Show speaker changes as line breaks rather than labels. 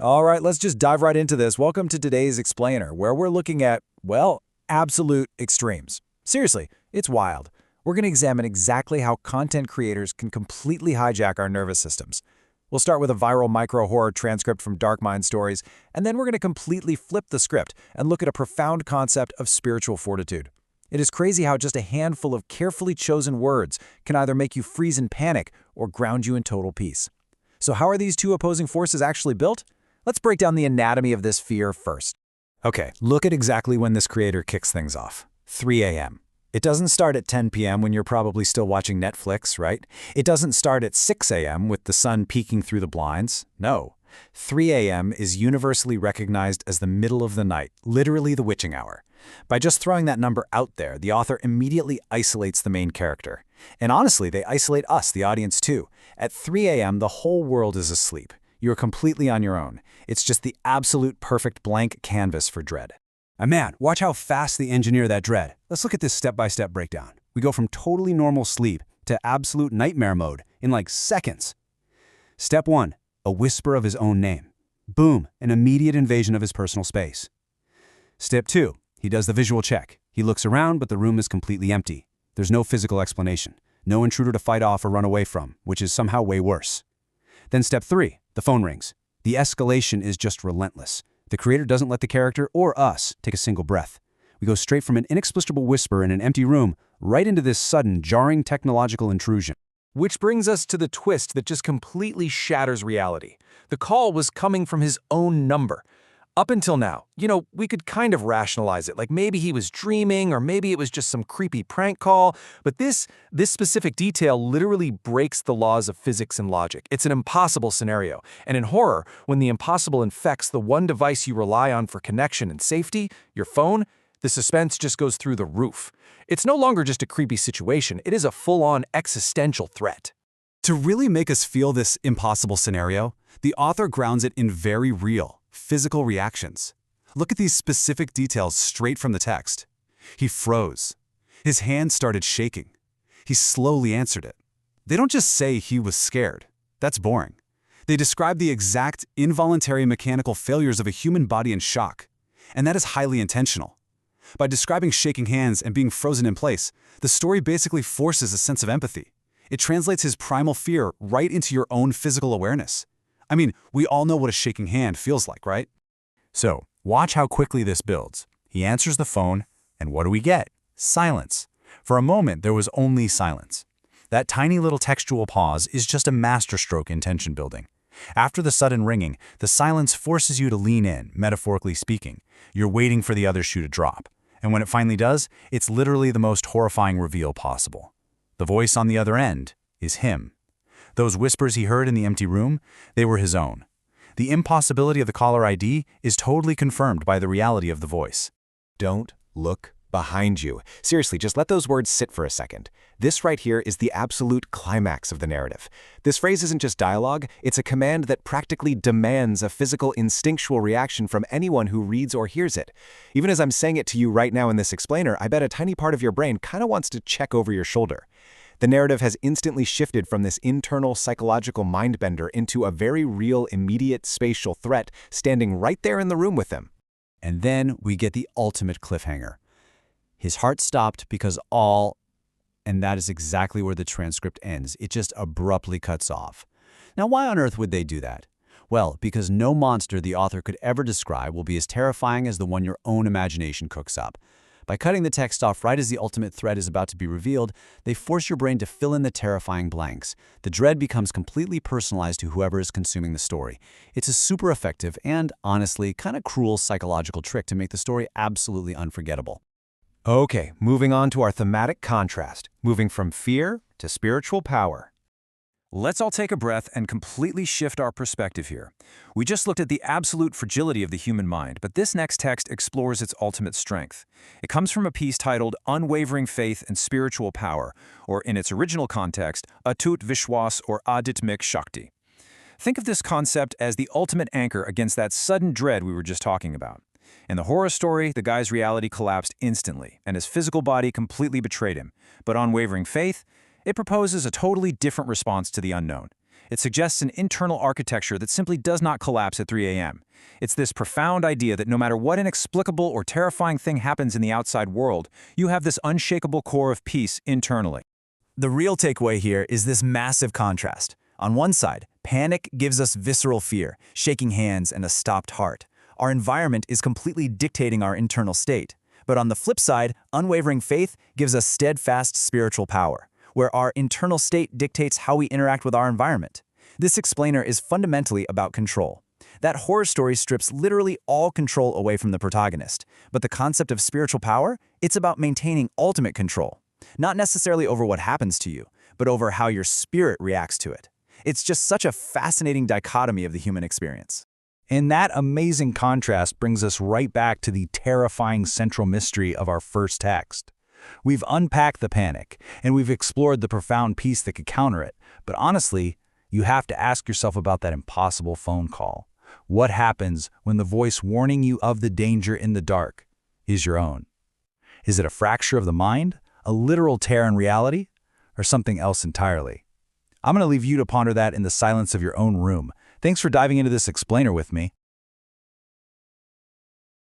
All right, let's just dive right into this. Welcome to today's Explainer, where we're looking at, well, absolute extremes. Seriously, it's wild. We're going to examine exactly how content creators can completely hijack our nervous systems. We'll start with a viral micro-horror transcript from Dark Mind Stories, and then we're going to completely flip the script and look at a profound concept of spiritual fortitude. It is crazy how just a handful of carefully chosen words can either make you freeze in panic or ground you in total peace. So how are these two opposing forces actually built? Let's break down the anatomy of this fear first. Okay, look at exactly when this creator kicks things off. 3 a.m. It doesn't start at 10 p.m. when you're probably still watching Netflix, right? It doesn't start at 6 a.m. with the sun peeking through the blinds. No. 3 a.m. is universally recognized as the middle of the night, literally the witching hour. By just throwing that number out there, the author immediately isolates the main character. And honestly, they isolate us, the audience, too. At 3 a.m., the whole world is asleep. You're completely on your own. It's just the absolute perfect blank canvas for dread.
And man, watch how fast they engineer that dread. Let's look at this step-by-step breakdown. We go from totally normal sleep to absolute nightmare mode in like seconds. Step 1, a whisper of his own name. Boom, an immediate invasion of his personal space. Step 2, he does the visual check. He looks around, but the room is completely empty. There's no physical explanation, no intruder to fight off or run away from, which is somehow way worse. Then step 3, the phone rings. The escalation is just relentless. The creator doesn't let the character or us take a single breath. We go straight from an inexplicable whisper in an empty room right into this sudden, jarring technological intrusion.
Which brings us to the twist that just completely shatters reality. The call was coming from his own number. Up until now, we could kind of rationalize it, like maybe he was dreaming or maybe it was just some creepy prank call, but this specific detail literally breaks the laws of physics and logic. It's an impossible scenario. And in horror, when the impossible infects the one device you rely on for connection and safety, your phone, the suspense just goes through the roof. It's no longer just a creepy situation, it is a full-on existential threat.
To really make us feel this impossible scenario, the author grounds it in very real, physical reactions. Look at these specific details straight from the text. He froze. His hand started shaking. He slowly answered it. They don't just say he was scared. That's boring. They describe the exact involuntary mechanical failures of a human body in shock. And that is highly intentional. By describing shaking hands and being frozen in place, the story basically forces a sense of empathy. It translates his primal fear right into your own physical awareness. I mean, we all know what a shaking hand feels like, right? So, watch how quickly this builds. He answers the phone, and what do we get? Silence. For a moment, there was only silence. That tiny little textual pause is just a masterstroke in tension building. After the sudden ringing, the silence forces you to lean in, metaphorically speaking. You're waiting for the other shoe to drop. And when it finally does, it's literally the most horrifying reveal possible. The voice on the other end is him. Those whispers he heard in the empty room, they were his own. The impossibility of the caller ID is totally confirmed by the reality of the voice.
Don't look behind you. Seriously, just let those words sit for a second. This right here is the absolute climax of the narrative. This phrase isn't just dialogue, it's a command that practically demands a physical, instinctual reaction from anyone who reads or hears it. Even as I'm saying it to you right now in this explainer, I bet a tiny part of your brain kind of wants to check over your shoulder. The narrative has instantly shifted from this internal psychological mind-bender into a very real, immediate spatial threat standing right there in the room with him.
And then we get the ultimate cliffhanger. His heart stopped because and that is exactly where the transcript ends. It just abruptly cuts off. Now, why on earth would they do that? Well, because no monster the author could ever describe will be as terrifying as the one your own imagination cooks up. By cutting the text off right as the ultimate threat is about to be revealed, they force your brain to fill in the terrifying blanks. The dread becomes completely personalized to whoever is consuming the story. It's a super effective and, honestly, kind of cruel psychological trick to make the story absolutely unforgettable.
Okay, moving on to our thematic contrast, moving from fear to spiritual power.
Let's all take a breath and completely shift our perspective here. We just looked at the absolute fragility of the human mind, but this next text explores its ultimate strength. It comes from a piece titled Unwavering Faith and Spiritual Power, or in its original context, Atut Vishwas or Aditmik Shakti. Think of this concept as the ultimate anchor against that sudden dread we were just talking about. In the horror story, the guy's reality collapsed instantly, and his physical body completely betrayed him. But Unwavering Faith, it proposes a totally different response to the unknown. It suggests an internal architecture that simply does not collapse at 3 a.m. It's this profound idea that no matter what inexplicable or terrifying thing happens in the outside world, you have this unshakable core of peace internally.
The real takeaway here is this massive contrast. On one side, panic gives us visceral fear, shaking hands and a stopped heart. Our environment is completely dictating our internal state. But on the flip side, unwavering faith gives us steadfast spiritual power, where our internal state dictates how we interact with our environment. This explainer is fundamentally about control. That horror story strips literally all control away from the protagonist. But the concept of spiritual power, it's about maintaining ultimate control. Not necessarily over what happens to you, but over how your spirit reacts to it. It's just such a fascinating dichotomy of the human experience.
And that amazing contrast brings us right back to the terrifying central mystery of our first text. We've unpacked the panic, and we've explored the profound peace that could counter it. But honestly, you have to ask yourself about that impossible phone call. What happens when the voice warning you of the danger in the dark is your own? Is it a fracture of the mind, a literal tear in reality, or something else entirely? I'm going to leave you to ponder that in the silence of your own room. Thanks for diving into this explainer with me.